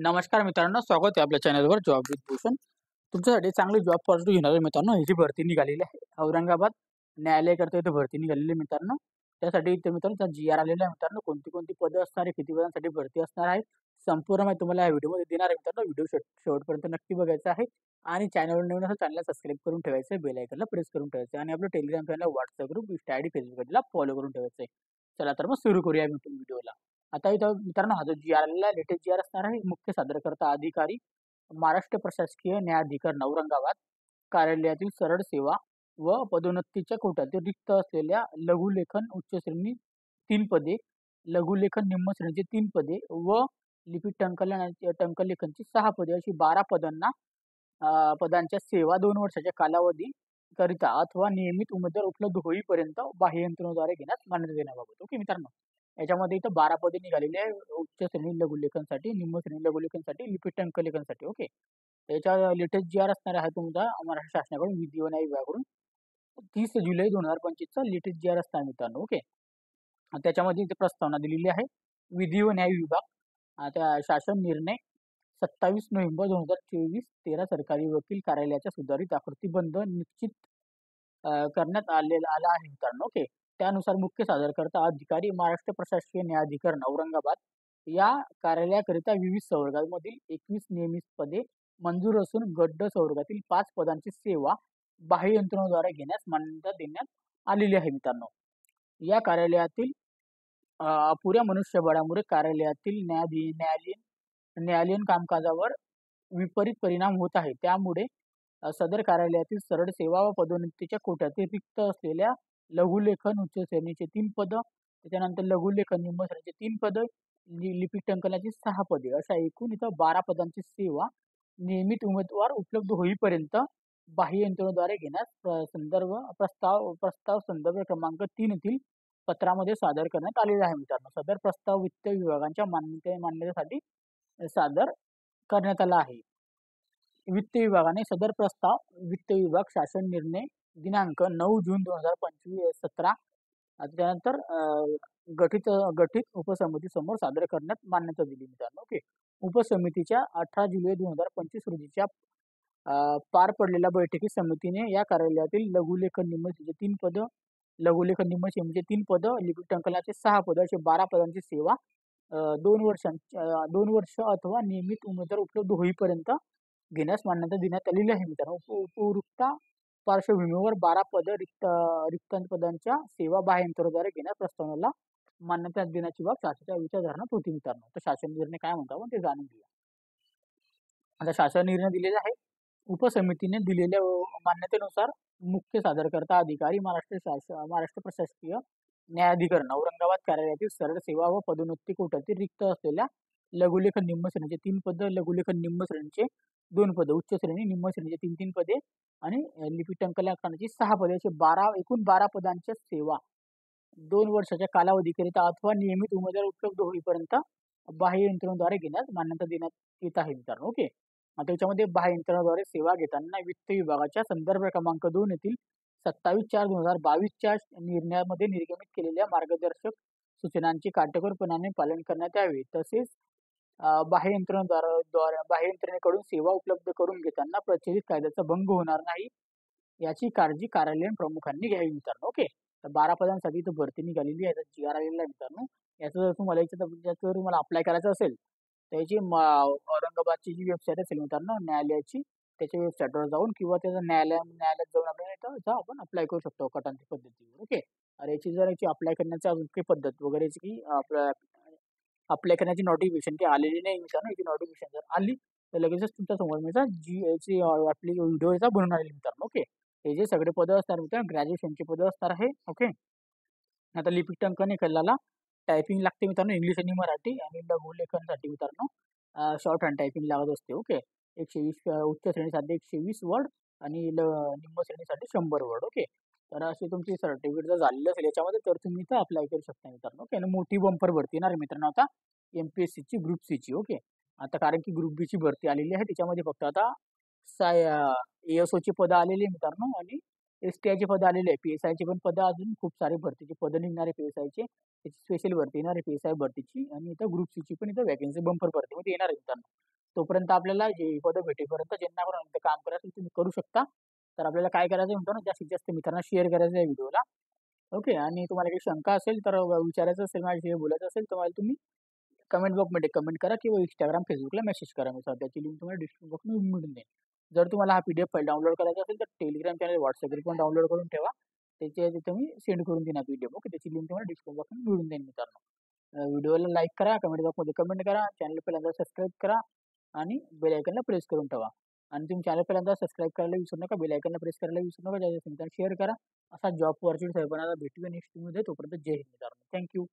नमस्कार मित्रांनो, स्वागत आहे आपल्या चॅनलवर जॉब विथ भूषण. तुमच्यासाठी चांगली जॉब पॉझिटिव्ह घेणारे मित्रांनो, ही जी भरती निघालेली आहे औरंगाबाद न्यायालयाकरता इथे भरती निघालेली आहे मित्रांनो. त्यासाठी इथे मित्रांनो जी आर आलेला आहे मित्रांनो. कोणती कोणती पदं असणार आहे, किती पदांसाठी भरती असणार आहे, संपूर्ण माहिती तुम्हाला या व्हिडिओमध्ये देणार आहे मित्रांनो. व्हिडिओ शेवटपर्यंत नक्की बघायचा आहे आणि चॅनलवर नवीन असेल चॅनलला सबस्क्राईब करून ठेवायचं आहे, बेल आयकॉनला प्रेस करून ठेवायचं आहे आणि आपलं Telegram channel, WhatsApp group, Insta ID, Facebook आयडीला फॉलो करून ठेवायचं आहे. चला तर मग सुरू करूया व्हिडिओला. आता इथं मित्रांनो हा जो जी-आर आलेला लेटेस्ट जी-आर असणार आहे. मुख्य सादरकर्ता अधिकारी महाराष्ट्र प्रशासकीय न्यायाधिकरण औरंगाबाद कार्यालयातील सरळ सेवा व पदोन्नतीच्या कोट्यातील रिक्त असलेल्या लघुलेखन उच्च श्रेणी 3 पदे, लघुलेखन निम्न श्रेणीची 3 पदे व लिपी टंकलेखनची 6 पदे अशी 12 पदांना पदांच्या सेवा 2 वर्षाच्या कालावधी करिता अथवा नियमित उमेदवार उपलब्ध होईपर्यंत बाह्य यंत्रणेद्वारे घेण्यास मान्यता देण्याबाबत. ओके मित्रांनो. याच्यामध्ये इथं 12 पदे निघालेली आहे. उच्च श्रेणी लघुलेखनसाठी, निम्न श्रेणी लघुलेखनसाठी, लिपी टंकलेखनसाठी. ओके. याच्या लेटेस्ट जी-आर असणार आहे तुमचा महाराष्ट्र शासनाकडून विधी व न्याय विभागाकडून 30 जुलै 2025 चा लेटेस्ट जी-आर असणार मित्रांनो. ओके. त्याच्यामध्ये इथे प्रस्तावना दिलेली आहे. विधी व न्याय विभाग आता शासन निर्णय 27 नोव्हेंबर 2024 13 सरकारी वकील कार्यालयाच्या सुधारित आकृतीबंध निश्चित करण्यात आला आहे मित्रांनो. ओके. त्यानुसार मुख्य सादरकर्ता अधिकारी महाराष्ट्र प्रशासकीय न्यायाधिकरण औरंगाबाद या कार्यालयाकरिता विविध संवर्गामधील 21 नियमित पदे मंजूर असून गट संवर्गातील 5 पदांची सेवा बाह्य यंत्रणेद्वारे घेण्यास मान्यता देण्यात आलेली आहे मित्रांनो. या कार्यालयातील अपुऱ्या मनुष्यबळामुळे कार्यालयातील न्यायालयीन कामकाजावर विपरीत परिणाम होत आहे. त्यामुळे सदर कार्यालयातील सरळ सेवा व पदोन्नतीच्या कोट्यातील रिक्त असलेल्या लघुलेखन उच्च श्रेणीचे 3 पदं, त्याच्यानंतर लघुलेखन निम्न श्रेणीचे 3 पदं, लिपी टंकनाची 6 पदे अशा एकूण इथं 12 पदांची सेवा नियमित उमेदवार उपलब्ध होईपर्यंत बाह्य यंत्रणेद्वारे घेण्यास प्रस्ताव संदर्भ क्रमांक 3 येथील पत्रामध्ये सादर करण्यात आलेला आहे मित्रांनो. सदर प्रस्ताव वित्त विभागाच्या मान्यतेसाठी सादर करण्यात आला आहे. वित्त विभागाने सदर प्रस्ताव वित्त विभाग शासन निर्णय दिनांक 9 जून 2025 17 त्यानंतर गठीत उपसमिती समोर सादर करण्यात मान्यता दिली मित्रांनो. ओके. उपसमितीच्या 18 जुलै 2025 रोजीच्या पार पडलेल्या बैठकीत समितीने या कार्यालयातील लघुलेखन निम्न श्रेणीचे 3 पदं, लघुलेखन निम्न श्रेणीचे 3 पदं, लिपी टंकनाचे 6 पदं अशी 12 पदांची सेवा 2 वर्ष अथवा नियमित उमेदवार उपलब्ध होईपर्यंत घेण्यास मान्यता देण्यात आलेली आहे मित्रांनो. उपयुक्त पार्श्वभूमीवर 12 पदं रिक्त पदांच्या सेवा बाह्य यंत्रणेद्वारे घेण्यास प्रस्तावनेला मान्यता देण्याची बाब शासनाच्या विचारधारणात होती मित्रांनो. तर शासन निर्णय काय म्हणतो आपण ते जाणून घेऊया. आता शासन निर्णय दिलेला आहे. उपसमितीने दिलेल्या मान्यतेनुसार मुख्य सादरकर्ता अधिकारी महाराष्ट्र प्रशासकीय न्यायाधिकरण औरंगाबाद कार्यालयातील सरळ सेवा व पदोन्नती कोट्यातील रिक्त असलेल्या लघुलेखन निम्न श्रेणीचे 3 पदं, लघुलेखन निम्न श्रेणीचे 2 पदं, उच्च श्रेणी निम्न श्रेणीचे 3 पदे आणि लिपी टंकलेखनाची 6 पदे असे एकूण 12 पदांच्या सेवा 2 वर्षाच्या कालावधीकरिता अथवा नियमित उमेदवार उपलब्ध होईपर्यंत बाह्य यंत्रणेद्वारे घेण्यास मान्यता देण्यात येत आहे मित्रांनो. ओके. आता याच्यामध्ये बाह्य यंत्रणेद्वारे सेवा घेताना वित्त विभागाच्या संदर्भ क्रमांक 2 येथील 27/4/2022 च्या निर्णयामध्ये निर्गमित केलेल्या मार्गदर्शक सूचनांचे काटेकोरपणाने पालन करण्यात यावे. तसेच बाह्य यंत्रणेकडून सेवा उपलब्ध करून घेताना प्रचलित कायद्याचा भंग होणार नाही याची काळजी कार्यालयीन प्रमुखांनी घ्यावी मित्रांनो. ओके. तर 12 पदांसाठी इथं भरती निघालेली आहे. जी-आर आलेला आहे मित्रांनो. याचं जर तुम्हाला अप्लाय करायचं असेल तर याची औरंगाबादची जी वेबसाईट असेल मित्रांनो न्यायालयाची, त्याच्या वेबसाईटवर जाऊन किंवा त्याचा न्यायालयात जाऊन आपण आपण अप्लाय करू शकतो कटांची पद्धतीवर. ओके. आणि याची अप्लाय करण्याची अजून काही पद्धत वगैरे की अप्लाय करण्याची नोटिफिकेशन काही आलेली नाही मित्रांनो. याची नोटिफिकेशन जर आली तर लगेचच तुमच्या समोर याची आपली व्हिडिओ याचा बनवून आलेली मित्रांनो. ओके. हे जे सगळे पदं असणार मित्रांनो ग्रॅज्युएशनची पदं असणार आहे. ओके. आता लिपी टंकलेखनाला टायपिंग लागते मित्रांनो इंग्लिश आणि मराठी आणि लघुलेखनसाठी मित्रांनो शॉर्ट हँड टायपिंग लागत असते. ओके. 120 उच्च श्रेणीसाठी 120 वर्ड आणि निम्न श्रेणीसाठी 100 वर्ड. ओके. तर अशी तुमची सर्टिफिकेट जर झालेली असेल याच्यामध्ये तर तुम्ही इथं अप्लाय करू शकता मित्रांनो. ओके. आणि मोठी बंपर भरती येणार मित्रांनो आता MPSCची ग्रुप सीची. ओके. आता कारण की ग्रुप बीची भरती आलेली आहे त्याच्यामध्ये फक्त आता ASOची पदं आलेली आहे मित्रांनो आणि STIची पदं आलेली आहे. PSIची पण पदं अजून खूप सारी भरतीची पदं निघणार आहे PSIचे. त्याची स्पेशल भरती येणार आहे PSI भरतीची आणि इथं ग्रुप सीची पण इथं वॅकन्सी बंपर भरतीमध्ये येणार आहे मित्रांनो. तोपर्यंत आपल्याला हे पदं भेटेपर्यंत ज्यांना करून ते काम करायचं तुम्ही करू शकता. तर आपल्याला काय करायचं म्हणतो ना, जास्तीत जास्त मित्रांना शेअर करायचं आहे व्हिडिओला. ओके. आणि तुम्हाला काही शंका असेल तर विचारायचं असेल, माझ्याशी बोलायचं असेल तर मला तुम्ही कमेंट बॉक्समध्ये कमेंट करा किंवा Instagram, Facebookला मेसेज करा. मी सध्याची लिंक तुम्हाला डिस्क्रिप्शन बॉक्समध्ये मिळून देईन. जर तुम्हाला हा PDF फाईल डाउनलोड करायचा असेल तर Telegram चॅनल, WhatsAppवर पण डाउनलोड करून ठेवा. त्याच्या तिथे मी सेंड करून देईन हा PDF. ओके. त्याची लिंक तुम्हाला डिस्क्रिप्शन बॉक्समध्ये मिळून देईन मित्रांनो. व्हिडिओला लाईक करा, कमेंट बॉक्समध्ये कमेंट करा, चॅनल पहिल्यांदा सबस्क्राईब करा आणि बेल आयकॉनला प्रेस करून ठेवा. आणि तुम्ही चॅनल पहिल्यांदा सबस्क्राईब करायला विसरू नका, बेल आयकॉनला प्रेस करायला विसरू नका. ज्याच्या मित्रांना शेअर करा. असा जॉब ऑपॉर्च्युनिटी भेटूया नेक्स्ट व्हिडिओमध्ये. तोपर्यंत जय हिंद मित्रांनो. Thank you.